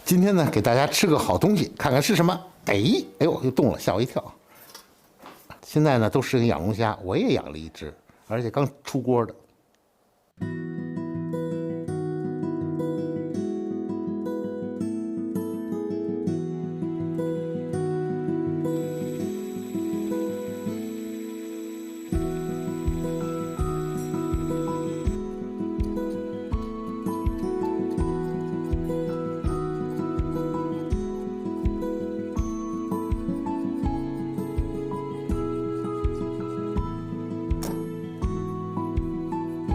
今天呢，给大家吃个好东西，看看是什么。哎呦，又动了，吓我一跳。现在呢，都适应养龙虾，我也养了一只，而且刚出锅的。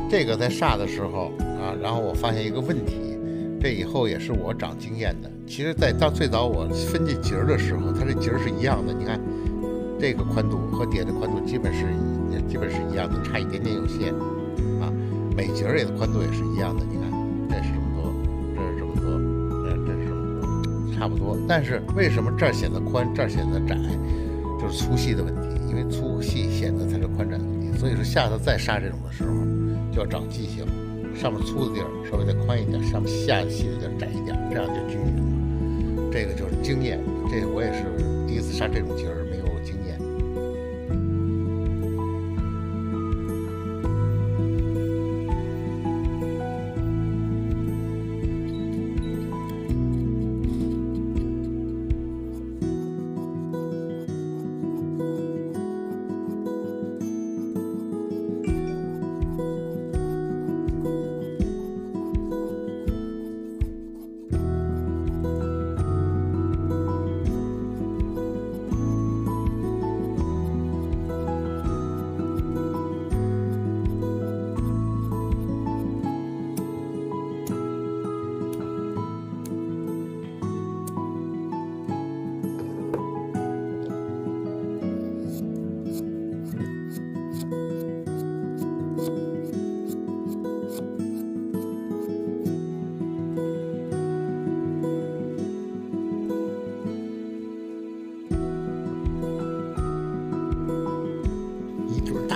这个在杀的时候啊，然后我发现一个问题，这以后也是我长经验的。其实，到最早我分这节儿的时候，它这节儿是一样的。你看，这个宽度和底下的宽度基本是一样的，差一点点有限啊。每节儿也的宽度也是一样的。你看，这是这么多，这是这么多，这是这么多，差不多。但是为什么这儿显得宽，这儿显得窄，就是粗细的问题。因为粗细显得它是宽窄的问题。所以说下次再杀这种的时候，就要长记性，上面粗的地儿稍微再宽一点，上面下细的地儿窄一点，这样就均匀了。这个就是经验，这我也是第一次杀这种节儿，没有经验。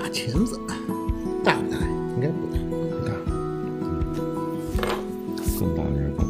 钳子大不大？应该不大，不大，更大点更好。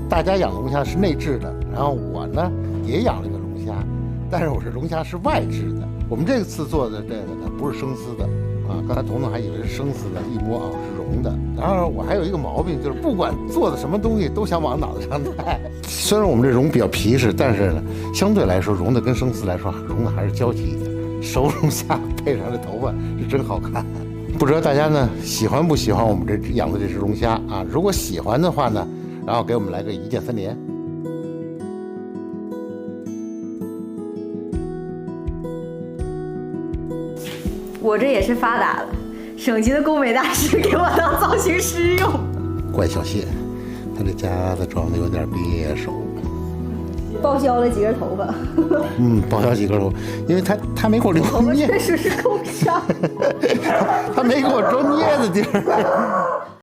大家养龙虾是内置的，然后我呢也养了一个龙虾，但是我这龙虾是外置的。我们这次做的这个呢不是生丝的啊，刚才彤彤还以为是生丝的，一摸啊是绒的。然后我还有一个毛病，就是不管做的什么东西都想往脑袋上戴。虽然我们这绒比较皮实，但是呢相对来说绒的跟生丝来说，绒的还是娇气一点。熟龙虾配上这头发是真好看。不知道大家呢喜欢不喜欢我们这养的这只龙虾啊？如果喜欢的话呢，然后给我们来个一键3连。我这也是发达了，省级的工美大师给我当造型师用。怪小谢，他这夹子装的有点别手，报销了几根头发。报销几根头，因为他没给我留镊，确实是够上。他没给我装镊子地儿。